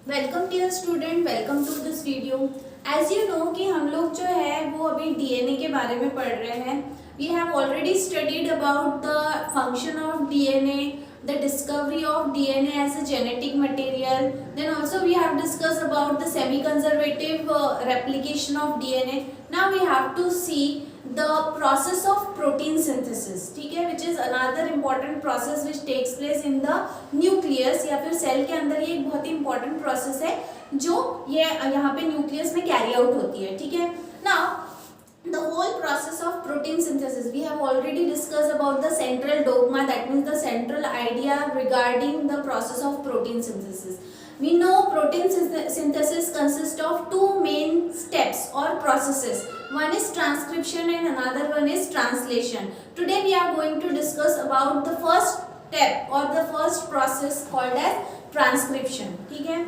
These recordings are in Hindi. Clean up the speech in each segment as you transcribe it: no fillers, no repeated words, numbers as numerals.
Welcome dear student, welcome to this video. As you know कि हम लोग जो है वो अभी डीएनए के बारे में पढ़ रहे हैं। We have already studied about the function of DNA, the discovery of DNA as a genetic material, then also we have discuss about the semi conservative replication of DNA. Now we have to see the process of protein synthesis, ठीक है, which is another important process which takes place in the nucleus या फिर सेल के अंदर। ये एक बहुत ही important process है जो ये यहाँ पे न्यूक्लियस में कैरी आउट होती है, ठीक है। Now the whole process of protein synthesis we have already discussed about the central dogma, that means the central idea regarding the process of protein synthesis. We know protein synthesis consists of two main steps or processes. One is transcription and another one is translation. Today we are going to discuss about the first step or the first process called as transcription, ठीक है।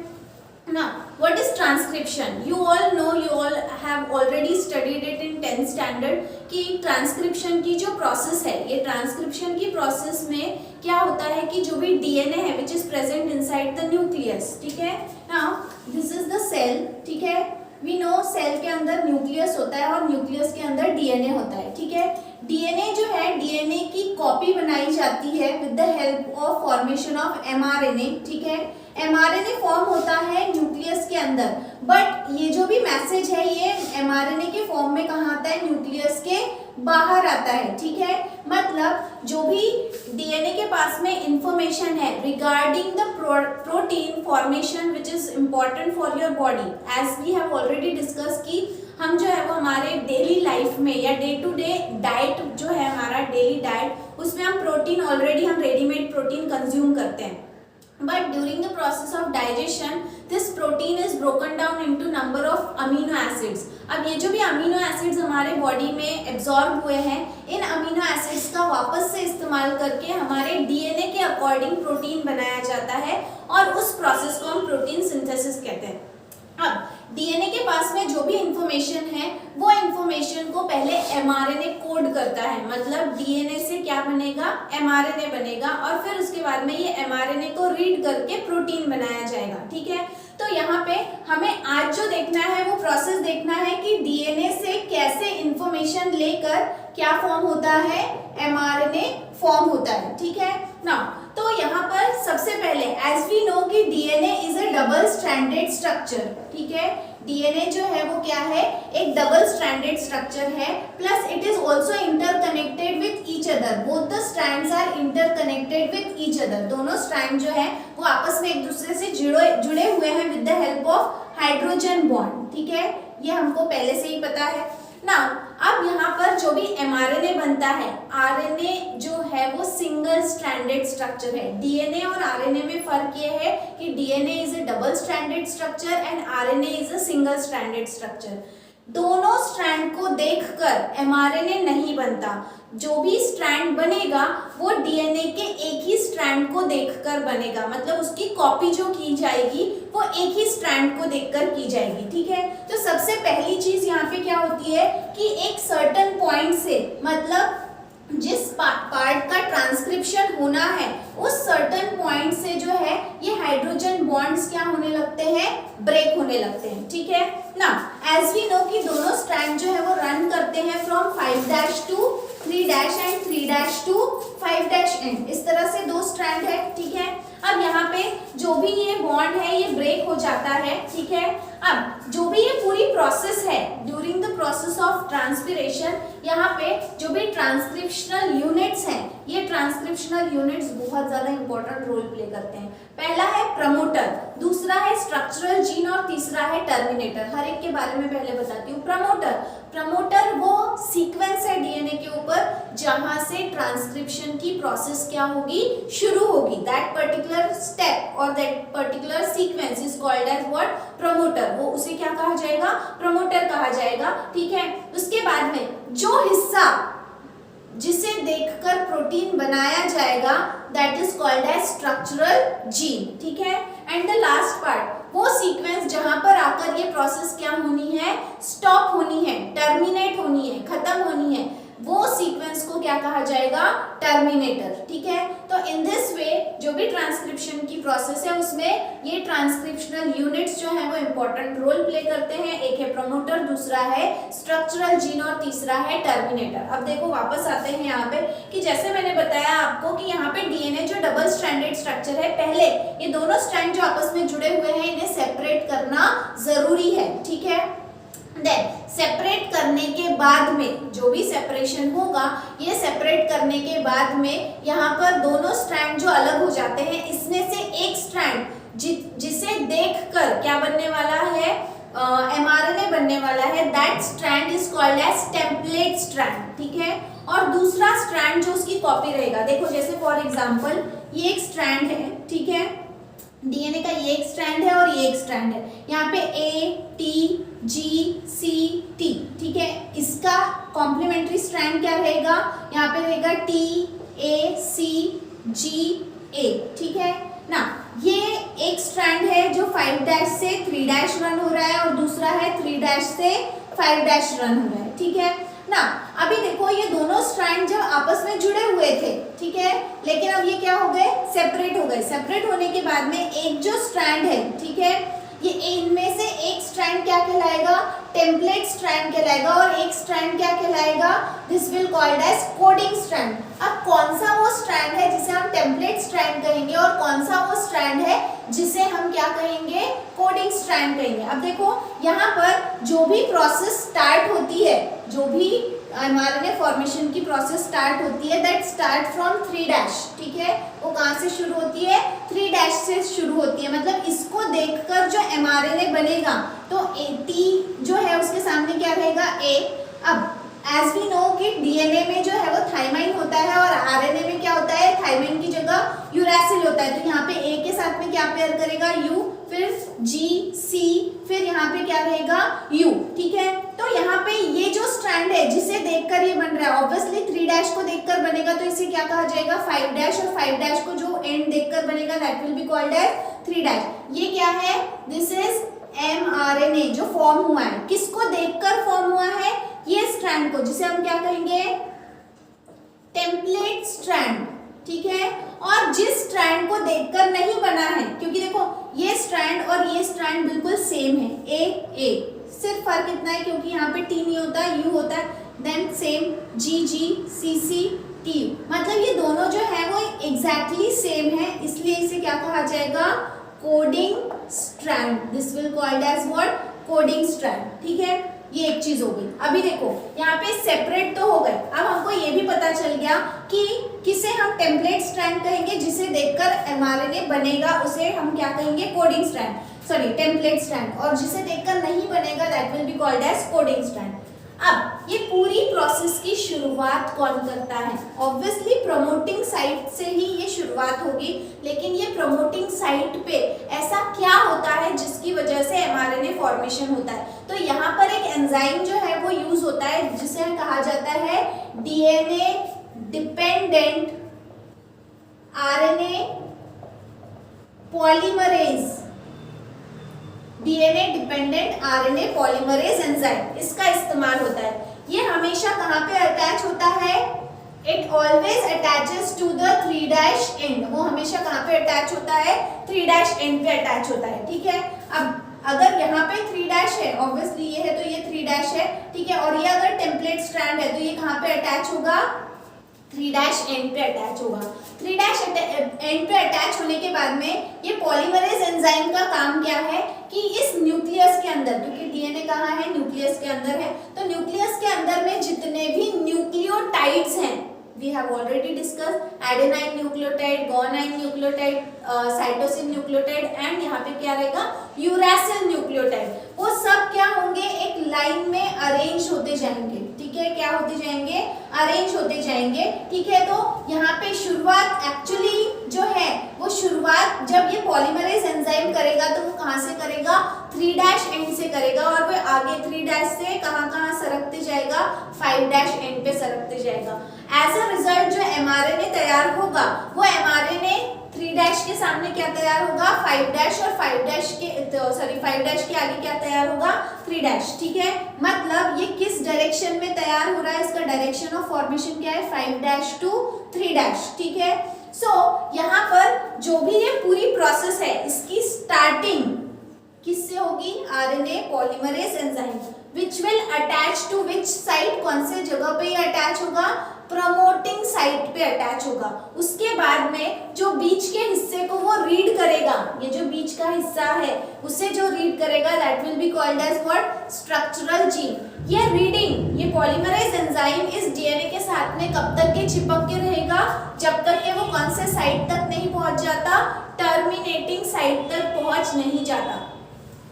Now, what is transcription? You all know, you all have already studied it in 10th standard कि ट्रांसक्रिप्शन की जो प्रोसेस है, ये ट्रांसक्रिप्शन की प्रोसेस में क्या होता है कि जो भी डीएनए है which is present inside the nucleus, ठीक है। Now this is the cell, ठीक है। वी नो सेल के अंदर न्यूक्लियस होता है और न्यूक्लियस के अंदर डीएनए होता है, ठीक है। डीएनए जो है, डीएनए की कॉपी बनाई जाती है with the help of formation of mRNA, ठीक है। एमआरएनए फॉर्म होता है न्यूक्लियस के अंदर, बट ये जो भी मैसेज है ये एमआरएनए के फॉर्म में कहाँ आता है? न्यूक्लियस के बाहर आता है, ठीक है। मतलब जो भी डीएनए के पास में इंफॉर्मेशन है regarding the protein formation which is important for your body, as we have already discuss की हम जो है वो हमारे डेली लाइफ में या डे टू डे डाइट जो है हमारा डेली डाइट, उसमें हम प्रोटीन ऑलरेडी हम रेडीमेड प्रोटीन कंज्यूम करते हैं। But during the process of digestion, this protein is broken down into number of amino acids. अब ये जो भी अमीनो एसिड्स हमारे बॉडी में एब्जॉर्ब हुए हैं, इन अमीनो एसिड्स का वापस से इस्तेमाल करके हमारे डीएनए के अकॉर्डिंग प्रोटीन बनाया जाता है और उस प्रोसेस को हम प्रोटीन सिंथेसिस कहते हैं। अब डीएनए के पास में जो भी इंफॉर्मेशन है वो इंफॉर्मेशन को पहले एमआरएनए कोड करता है, मतलब डीएनए से क्या बनेगा? एमआरएनए बनेगा और फिर उसके बाद में ये एमआरएनए को रीड करके प्रोटीन बनाया जाएगा, ठीक है। तो यहाँ पे हमें आज जो देखना है वो प्रोसेस देखना है कि डीएनए से कैसे इंफॉर्मेशन लेकर क्या फॉर्म होता है? एमआरएनए फॉर्म होता है, ठीक है ना। तो यहाँ पर सबसे पहले एज वी नो कि DNA is a double stranded structure, ठीक है। डीएनए जो है वो क्या है? एक डबल स्ट्रैंडेड स्ट्रक्चर है, plus it is also interconnected with each other. Both the strands are interconnected with each other. दोनों स्ट्रैंड जो है वो आपस में एक दूसरे से जुड़े हुए हैं with the help of hydrogen bond, ठीक है। ये हमको पहले से ही पता है ना। अब यहाँ पर जो भी एमआरएनए बनता है, आरएनए जो है वो सिंगल स्ट्रैंडेड स्ट्रक्चर है। डीएनए और आरएनए में फर्क ये है कि DNA is a double stranded structure and RNA is a single stranded structure. दोनों स्ट्रैंड को देखकर एमआरएनए नहीं बनता। जो भी स्ट्रैंड बनेगा वो डीएनए के एक ही स्ट्रैंड को देखकर बनेगा, मतलब उसकी कॉपी जो की जाएगी वो एक ही स्ट्रैंड को देखकर की जाएगी, ठीक है। तो सबसे पहली चीज यहाँ पे क्या होती है कि एक सर्टेन पॉइंट से, मतलब जिस पार्ट का ट्रांसक्रिप्शन होना है उस सर्टेन पॉइंट से जो है ये हाइड्रोजन बॉन्ड्स क्या होने लगते हैं? ब्रेक होने लगते हैं, ठीक है ना। एज वी नो कि दोनों स्ट्रैंड जो है वो रन करते हैं from 5' to 3' and 3' to 5' end. इस तरह से दो स्ट्रैंड है, ठीक है। अब यहाँ पे जो भी ये बॉन्ड है ये ब्रेक हो जाता है, ठीक है। अब जो भी ये पूरी प्रोसेस है during the process of transpiration, यहाँ पे जो भी ट्रांसक्रिप्शनल यूनिट्स हैं, ये ट्रांसक्रिप्शनल यूनिट्स बहुत ज्यादा इंपॉर्टेंट रोल प्ले करते हैं। पहला है प्रमोटर, दूसरा है स्ट्रक्चरल जीन और तीसरा है टर्मिनेटर। हर एक के बारे में पहले बताती हूँ। प्रमोटर वो सीक्वेंस है डीएनए के ऊपर जहां से ट्रांसक्रिप्शन की प्रोसेस क्या होगी? शुरू होगी। दैट पर्टिकुलर स्टेप और that particular sequence is called as what? Promoter. वो उसे क्या कहा जाएगा? प्रमोटर कहा जाएगा, ठीक है। उसके बाद में जो हिस्सा जिसे देखकर प्रोटीन बनाया जाएगा that is called as structural gene, ठीक है। एंड द लास्ट पार्ट, वो सीक्वेंस जहां पर आकर ये प्रोसेस क्या होनी है? स्टॉप होनी है, टर्मिनेट होनी है, खत्म होनी है, वो सीक्वेंस को क्या कहा जाएगा, टर्मिनेटर। ठीक है, तो इन दिस वे जो भी ट्रांसक्रिप्शन की प्रोसेस है उसमें ये ट्रांसक्रिप्शनल यूनिट्स जो है वो इंपॉर्टेंट रोल प्ले करते हैं। एक है प्रोमोटर, दूसरा है स्ट्रक्चरल जीन और तीसरा है टर्मिनेटर। अब देखो वापस आते हैं यहाँ पे कि जैसे मैंने बताया आपको कि यहाँ पे डीएनए जो डबल स्ट्रैंडेड स्ट्रक्चर है, पहले ये दोनों स्ट्रैंड जो आपस में जुड़े हुए हैं इन्हें सेपरेट करना जरूरी है। ठीक है, देन सेपरेट करने के बाद में जो भी सेपरेशन होगा, ये सेपरेट करने के बाद में यहाँ पर दोनों स्ट्रैंड जो अलग हो जाते हैं, इसमें से एक स्ट्रैंड जिसे देखकर क्या बनने वाला है, mRNA बनने वाला है, that strand is called as template strand. ठीक है, और दूसरा स्ट्रैंड जो उसकी कॉपी रहेगा, देखो जैसे फॉर एग्जांपल ये एक स्ट्रैंड है। ठीक है, डीएनए का ये एक स्ट्रैंड है और ये एक स्ट्रैंड है, यहाँ पे A T G C T. ठीक है, इसका कॉम्प्लीमेंट्री स्ट्रैंड क्या रहेगा, यहाँ पे रहेगा टी ए सी जी ए। ठीक है ना, ये एक स्ट्रैंड है जो 5' से 3' रन हो रहा है और दूसरा है 3' से 5' रन हो रहा है। ठीक है ना, अभी देखो ये दोनों स्ट्रैंड जब आपस में जुड़े हुए थे, ठीक है, लेकिन अब ये क्या हो गए, सेपरेट हो गए। सेपरेट होने के बाद में एक जो स्ट्रैंड है, ठीक है, ये इनमें से एक स्ट्रैंड क्या कहलाएगा, टेम्पलेट स्ट्रैंड कहलाएगा और एक स्ट्रैंड क्या कहलाएगा, this will called as coding strand. अब कौन सा वो स्ट्रैंड है जिसे हम टेम्पलेट स्ट्रैंड कहेंगे और कौन सा वो स्ट्रैंड है जिसे हम क्या कहेंगे, कोडिंग स्ट्रैंड कहेंगे। अब देखो यहाँ पर जो भी प्रोसेस स्टार्ट होती है, जो भी mRNA फॉर्मेशन की प्रोसेस स्टार्ट होती है, दैट स्टार्ट फ्रॉम 3'। ठीक है, वो कहाँ से शुरू होती है, 3' से शुरू होती है। मतलब इसको देखकर जो mRNA बनेगा तो T जो है उसके सामने क्या रहेगा, A। अब एज वी नो कि डीएनए में जो है वो थाइमाइन होता है और आरएनए में क्या होता है, थाइमाइन की जगह यूरैसिल होता है। तो यहाँ पे A के साथ में क्या पेयर करेगा, U, फिर G C, फिर यहाँ पे क्या रहेगा, U। ठीक है, तो यहाँ पे ये जो स्ट्रैंड है जिसे देखकर ये बन रहा है, ऑब्वियसली 3' को देखकर बनेगा तो इसे क्या कहा जाएगा, 5' और 5' को जो एंड देखकर बनेगा that will be called as 3'। ये क्या है, दिस इज mRNA जो फॉर्म हुआ है, किसको देखकर फॉर्म हुआ है, ये स्ट्रैंड को, जिसे हम क्या कहेंगे, टेम्पलेट स्ट्रैंड। ठीक है, और जिस स्ट्रैंड को देखकर नहीं बना है, क्योंकि देखो ये स्ट्रैंड और ये स्ट्रैंड बिल्कुल सेम है, ए, सिर्फ फर्क इतना है क्योंकि यहाँ पे टी नहीं होता, यू होता है, देन सेम जी, सी, टी। मतलब ये दोनों जो है वो एग्जैक्टली सेम है, इसलिए इसे क्या कहा जाएगा, coding strand. This will called as what, coding strand. ठीक है, ये एक चीज हो गई। अभी देखो यहाँ पे सेपरेट तो हो गए, अब हमको ये भी पता चल गया कि किसे हम टेम्पलेट स्ट्रैंड कहेंगे, जिसे देखकर mRNA बनेगा उसे हम क्या कहेंगे, coding strand, sorry template strand, और जिसे देखकर नहीं बनेगा that will be called as coding strand. अब ये पूरी प्रोसेस की शुरुआत कौन करता है, ऑब्वियसली प्रोमोटिंग साइट से ही ये शुरुआत होगी, लेकिन ये प्रोमोटिंग साइट पे ऐसा क्या होता है जिसकी वजह से mRNA फॉर्मेशन होता है। तो यहाँ पर एक एंजाइम जो है वो यूज होता है जिसे कहा जाता है DNA dependent RNA polymerase, DNA dependent RNA polymerase enzyme, इसका इस्तेमाल होता है। ये हमेशा कहाँ पे अटैच होता है, it always attaches to the 3' end. वो हमेशा कहाँ पे अटैच होता है, 3' एंड पे अटैच होता है। ठीक है, अब अगर यहाँ पे 3' है, ऑब्वियसली ये है तो ये 3' है, ठीक है, और ये अगर टेम्पलेट स्ट्रैंड है तो ये कहाँ पे अटैच होगा, 3' एंड पे अटैच होगा। 3' एंड पे अटैच होने के बाद में ये पॉलीमरेज एंजाइम का काम क्या है कि इस न्यूक्लियस के अंदर, क्योंकि डीएनए कहाँ है, न्यूक्लियस के अंदर है, तो न्यूक्लियस के अंदर में जितने भी न्यूक्लियोटाइड्स हैं, we have already discussed adenine nucleotide, guanine nucleotide, cytosine nucleotide and यहाँ पे क्या रहेगा, यूरैसिल न्यूक्लियोटाइड, वो सब क्या होंगे, एक लाइन में अरेंज होते जाएंगे। ठीक है, क्या होते जाएंगे, अरेंज होते जाएंगे। ठीक है, तो यहाँ पे शुरुआत एक्चुअली जो है वो शुरुआत जब ये पॉलीमरेज एंजाइम करेगा तो वो कहाँ से करेगा, 3' एंड से करेगा, और वो आगे 3' से कहाँ सरकते जाएगा, 5' एंड पे सरकते जाएगा। एज अ रिजल्ट जो mRNA तैयार होगा वो mRNA 3' के सामने क्या तैयार होगा 5' और 5' के आगे क्या तैयार होगा 3'। ठीक है, मतलब ये किस डायरेक्शन में तैयार हो रहा है, इसका डायरेक्शन ऑफ फॉर्मेशन क्या है 5' to 3'। ठीक है, सो यहाँ पर जो भी ये पूरी प्रोसेस है इसकी स्टार्टिंग किससे होगी, RNA polymerase enzyme which will attach to which site, कौन से जगह पे ये अटैच होगा, प्रमोटिंग साइट पे अटैच होगा। उसके बाद में जो बीच के हिस्से को वो रीड करेगा, ये जो बीच का हिस्सा है उसे जो रीड करेगा that will be called as what, structural gene. ये रीडिंग, ये पॉलीमरेज एंजाइम इस डीएनए के साथ में कब तक के चिपक के रहेगा, जब तक के वो कौन से साइट तक नहीं पहुंच जाता, टर्मिनेटिंग साइट तक पहुंच नहीं जाता।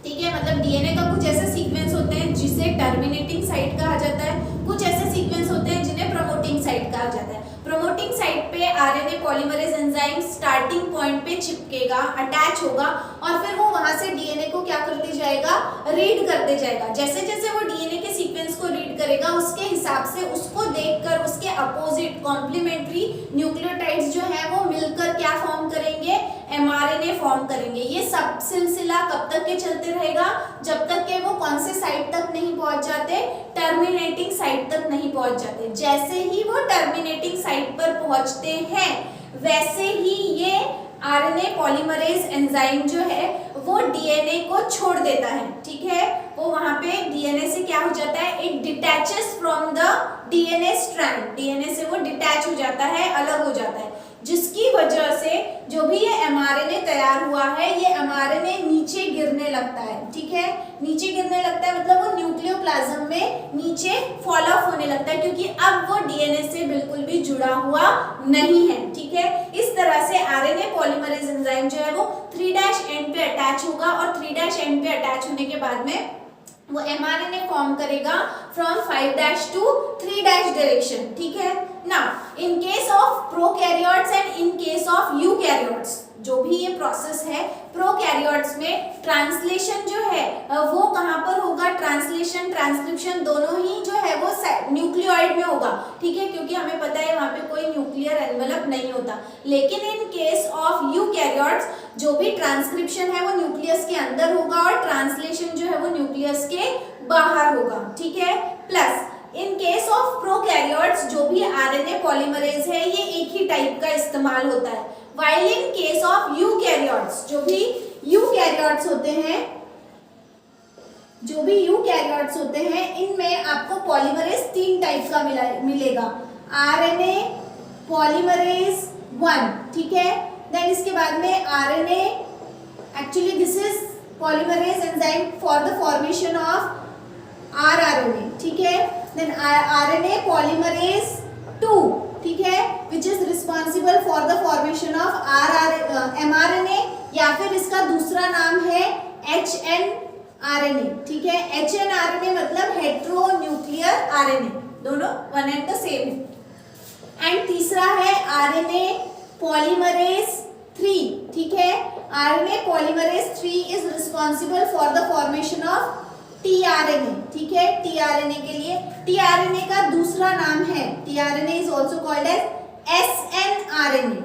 ठीक है, मतलब डीएनए का कुछ ऐसे सीक्वेंस होते हैं जिसे टर्मिनेटिंग साइट कहा जाता है, कुछ ऐसे सीक्वेंस होते हैं जिन्हें प्रमोटिंग साइट कहा जाता है। प्रमोटिंग साइट पे RNA polymerase enzyme starting point पे चिपकेगा, अटैच होगा और फिर वो वहां से डीएनए को क्या करते जाएगा, रीड करते जाएगा। जैसे जैसे वो डीएनए के सीक्वेंस को रीड करेगा उसके हिसाब से उसको देखकर उसके अपोजिट कॉम्प्लीमेंट्री न्यूक्लियोटाइड्स जो है वो मिलकर क्या फॉर्म करेंगे, एमआरएनए फॉर्म करेंगे। ये सब सिलसिला कब तक के चलते रहेगा, जब तक के वो कौन से साइट तक नहीं पहुंच जाते, टर्मिनेटिंग साइट तक नहीं पहुंच जाते। जैसे ही वो टर्मिनेटिंग साइट पर पहुंचते हैं वैसे ही ये आरएनए पॉलीमरेज एंजाइम जो है वो डीएनए को छोड़ देता है। ठीक है, वो वहां पे डीएनए से क्या हो जाता है, it detaches from the DNA strand, DNA से वो डिटैच हो जाता है, अलग हो जाता है, जिसकी वजह से जो भी ये एमआरएनए तैयार हुआ है ये एमआरएनए नीचे गिरने लगता है। ठीक है, नीचे गिरने लगता है मतलब वो न्यूक्लियोप्लाज्म में नीचे फॉल ऑफ होने लगता है, क्योंकि अब वो डीएनए से बिल्कुल भी जुड़ा हुआ नहीं है। ठीक है, इस तरह से आरएनए पॉलीमरेज एंजाइम जो है वो 3' एंड पे अटैच होगा और 3' एंड पे अटैच होने के बाद में वो एमआरएनए फॉर्म करेगा फ्रॉम 5' to 3' डायरेक्शन। ठीक है, now in case of prokaryotes and in case of eukaryotes, जो भी ये प्रोसेस है प्रोकैरियोट्स में ट्रांसलेशन जो है वो कहाँ पर होगा, ट्रांसलेशन ट्रांसक्रिप्शन दोनों ही जो है वो न्यूक्लियोइड में होगा। ठीक है, क्योंकि हमें पता है वहाँ पे कोई न्यूक्लियर एनवेलप नहीं होता। लेकिन इन केस ऑफ यूकैरियोट्स जो भी ट्रांसक्रिप्शन है वो न्यूक्लियस के अंदर होगा और ट्रांसलेशन जो है वो न्यूक्लियस के बाहर होगा। ठीक है, plus in case of prokaryotes जो भी आरएनए पॉलीमरेज है ये एक ही टाइप का इस्तेमाल होता है, while in case of eukaryotes जो भी यूकैरियोट्स होते हैं इनमें आपको पॉलीमरेज 3 टाइप का मिलेगा, आरएनए पॉलीमरेज 1। ठीक है, देन इसके बाद में RNA, actually this is polymerase enzyme for the formation of rRNA. ठीक है, देन आरएनए पॉलीमरेज 2, ठीक है, which is responsible for the formation of mRNA, या फिर इसका दूसरा नाम है एचएनआरएनए। ठीक है, एचएनआरएनए मतलब हेट्रोन्यूक्लियर आरएनए, दोनों वन एंड द सेम है। एंड तीसरा है आरएनए पॉलीमरेज 3। ठीक है, RNA polymerase 3 is responsible for the formation of tRNA. ठीक है, टीआरएनए के लिए टीआरएनए का दूसरा नाम है, tRNA is also called as snRNA.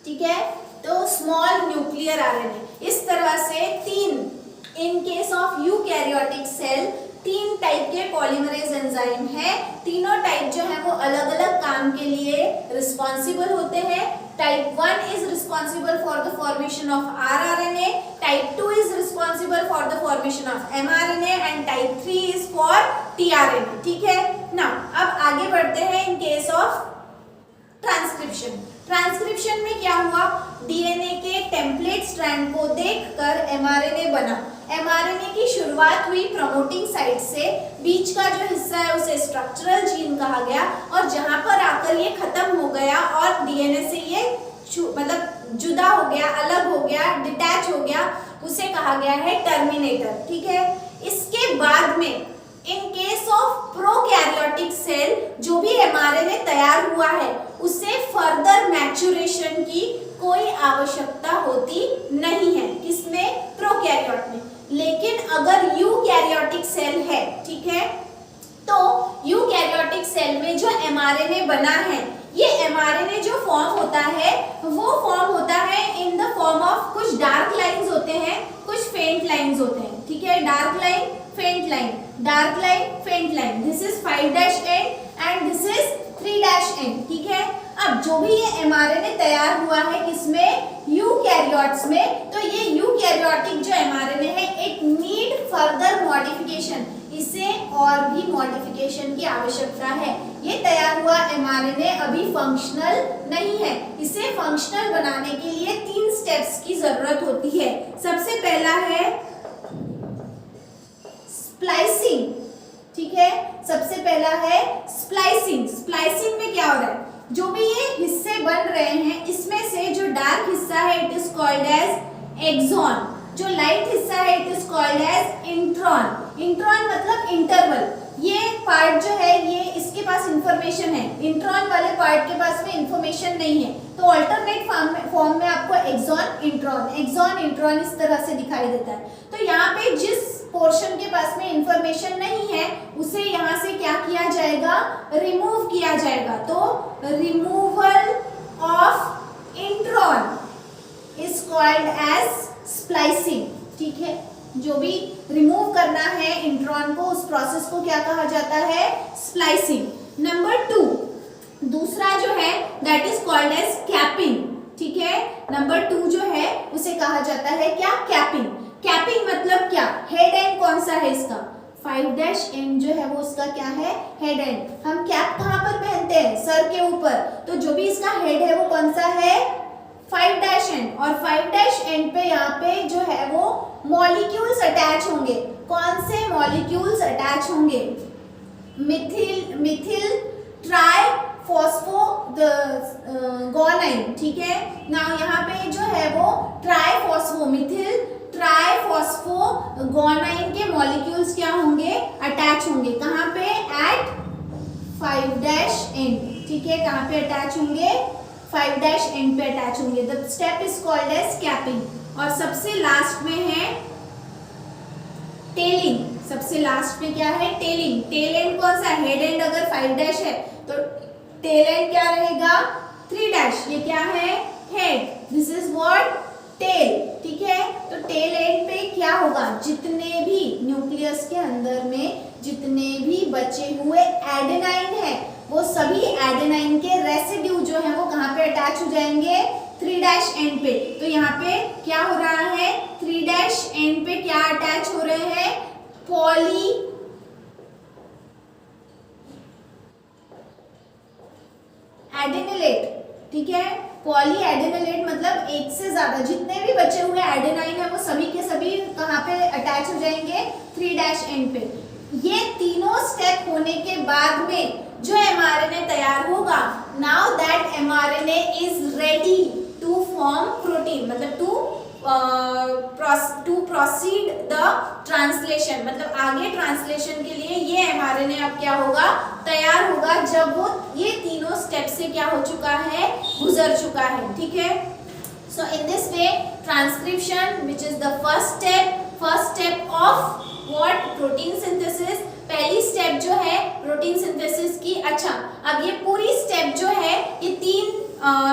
ठीक है, तो स्मॉल न्यूक्लियर आरएनए। इस तरह से 3 in case of eukaryotic cell 3 type के पॉलीमरेज एंजाइम है। तीनों टाइप जो है वो अलग अलग काम के लिए रिस्पॉन्सिबल होते हैं। Type 1 is responsible for the formation of rRNA, type 2 is responsible for the formation of mRNA and type 3 is for tRNA। ठीक है, now अब आगे बढ़ते हैं इन केस ऑफ ट्रांसक्रिप्शन। ट्रांसक्रिप्शन में क्या हुआ, डीएनए के टेम्पलेट स्ट्रैंड को देखकर एमआरएनए बना। एमआरएनए की शुरुआत हुई प्रमोटिंग साइट से, बीच का जो हिस्सा है उसे स्ट्रक्चरल जीन कहा गया और जहां पर आकर ये खत्म हो गया और डीएनए से ये मतलब जुदा हो गया, अलग हो गया, डिटैच हो गया, उसे कहा गया है टर्मिनेटर। ठीक है, इसके बाद में in case of prokaryotic cell जो भी एमआरएनए तैयार हुआ है उसे फर्दर मैच्योरेशन की कोई आवश्यकता होती नहीं है, किसमें, प्रोकैरियोट में। लेकिन अगर यूकैरियोटिक सेल है, ठीक है, तो यूकैरियोटिक सेल में जो एमआरएनए बना है ये mRNA जो फॉर्म होता है वो फॉर्म होता है इन द फॉर्म ऑफ कुछ डार्क लाइंस होते हैं, कुछ फेंट लाइंस होते हैं, ठीक है। डार्क लाइन, फेंट लाइन, डार्क लाइन, फेंट line. This is 5' and and this is 3' and, ठीक है। अब जो भी ये mRNA तैयार हुआ है किसमें, यूकैरियोट्स में, तो ये यूकैरियोटिक जो mRNA है इट नीड फर्दर मॉडिफिकेशन, इसे और भी मॉडिफिकेशन की आवश्यकता है। ये तैयार हुआ mRNA अभी फंक्शनल नहीं है, इसे फंक्शनल बनाने के लिए 3 स्टेप्स की जरूरत होती है। सबसे पहला है स्प्लाइसिंग, ठीक है। सबसे पहला है स्प्लाइसिंग। स्प्लाइसिंग में क्या हो रहा है, जो भी ये हिस्से बन रहे हैं इसमें से जो डार्क हिस्सा है it is called as exon, जो लाइट हिस्सा है it is called as intron. Intron मतलब इंटरवल। ये पार्ट जो है ये इसके पास इंफॉर्मेशन है, इंट्रॉन वाले पार्ट के पास में इंफॉर्मेशन नहीं है, तो अल्टरनेट फॉर्म में आपको एक्सॉन, इंट्रॉन, एक्सॉन, इंट्रॉन इस तरह से दिखाई देता है। तो यहाँ पे जिस पोर्शन के पास में इंफॉर्मेशन नहीं है उसे यहाँ से क्या किया जाएगा, रिमूव किया जाएगा। तो removal of intron is called as splicing, ठीक है। जो भी रिमूव करना है इंट्रॉन को उस प्रोसेस को क्या कहा जाता है, स्प्लाइसिंग। नंबर 2, दूसरा जो है that is called as capping, ठीक है। नंबर 2 जो है उसे कहा जाता है क्या, कैपिंग। कैपिंग मतलब क्या, हेड एंड कौन सा है इसका, 5' एंड जो है वो उसका क्या है, हेड एंड। हम कैप कहाँ पर पहनते हैं, सर के ऊपर, तो जो भी इसका हेड है वो कौन सा है, 5' एंड। और 5' एंड पे यहाँ पे जो है वो मॉलिक्यूल्स अटैच होंगे। कौन से मॉलिक्यूल्स अटैच होंगे, मिथिल ट्राई फॉस्फो गोनाइन, ठीक है ना। यहाँ पे जो है वो ट्राईफॉस्फो, मिथिल ट्राईफॉस्फोगोनाइन के मॉलिक्यूल्स क्या होंगे, अटैच होंगे। कहाँ पे, एट 5' एंड, ठीक है। कहाँ पे अटैच होंगे, 5' एंड पे अटैच होंगे। The step is called as capping. और सबसे लास्ट में है टेलिंग। सबसे लास्ट में क्या है, टेलिंग। टेल एंड कौन सा, हेड एंड अगर 5' है तो टेल एंड क्या रहेगा, 3'। ये क्या है, head, this is what, tail, ठीक है। तो टेल एंड पे क्या होगा, जितने भी न्यूक्लियस के अंदर में जितने भी बचे हुए एडेनाइन है वो सभी एडेनाइन के रेसिड्यू जो है वो कहाँ पे अटैच हो जाएंगे, 3' एंड पे। तो यहाँ पे क्या हो रहा है, 3' एंड पे क्या अटैच हो रहे हैं, पॉली एडेनिलेट, ठीक है। पॉली एडेनिलेट मतलब एक से ज्यादा, जितने भी बचे हुए एडेनाइन है वो सभी के सभी कहाँ पे अटैच हो जाएंगे, 3' एंड पे। ये तीनों स्टेप होने के बाद में जो mRNA तैयार होगा, now that mRNA is ready to form protein, मतलब टू प्रोसीड द ट्रांसलेशन, मतलब आगे ट्रांसलेशन के लिए ये mRNA अब क्या होगा, तैयार होगा जब वो ये तीनों स्टेप से क्या हो चुका है, गुजर चुका है, ठीक है। So in this way transcription which is the first step of what, protein synthesis. पहली स्टेप जो है प्रोटीन सिंथेसिस की। अच्छा, अब ये पूरी स्टेप जो है ये 3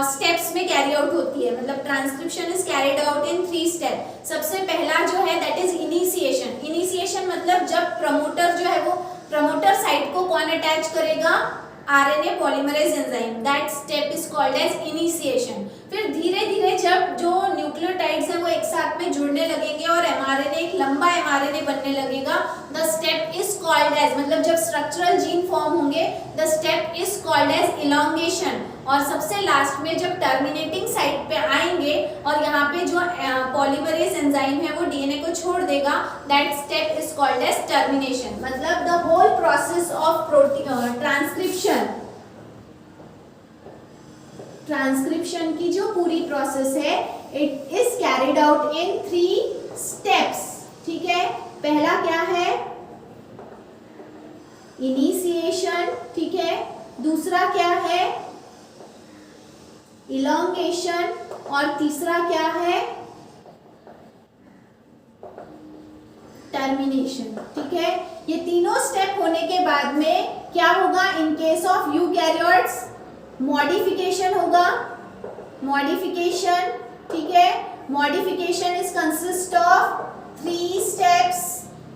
स्टेप्स में कैरी आउट होती है, मतलब transcription is carried out in 3 step. सबसे पहला जो है दैट इज इनिशिएशन। इनिशिएशन मतलब जब प्रमोटर जो है वो प्रमोटर साइट को कौन अटैच करेगा, RNA polymerase enzyme, that step is called as initiation. फिर धीरे धीरे जब जो न्यूक्लियोटाइड्स हैं वो एक साथ में जुड़ने लगेंगे और mRNA एक लंबा mRNA बनने लगेगा, the step is called as, मतलब जब स्ट्रक्चरल जीन फॉर्म होंगे the step is called as elongation. और सबसे लास्ट में जब टर्मिनेटिंग साइट पे आएंगे और यहाँ पे जो पॉलीमरेज एंजाइम है वो DNA को छोड़ देगा, that step is called as termination. मतलब the whole process of transcription की जो पूरी प्रोसेस है it is carried out in 3 steps, ठीक है। पहला क्या है, इनिशिएशन, ठीक है। दूसरा क्या है, इलॉन्गेशन, और तीसरा क्या है, टर्मिनेशन, ठीक है। ये तीनों स्टेप होने के बाद में क्या होगा, in case of eukaryotes modification होगा, मॉडिफिकेशन, ठीक है। Modification is consist of 3 steps.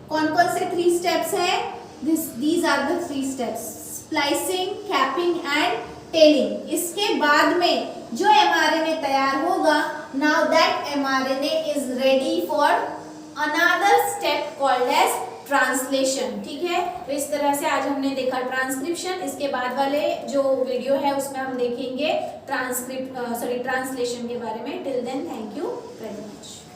कौन कौन से 3 स्टेप्स हैं? These are the 3 steps, splicing, capping and tailing. इसके बाद में जो mRNA तैयार होगा, now that mRNA is ready for another step called as translation, ठीक है। तो इस तरह से आज हमने देखा ट्रांसक्रिप्शन। इसके बाद वाले जो वीडियो है उसमें हम देखेंगे ट्रांसलेशन के बारे में। Till then thank you very much.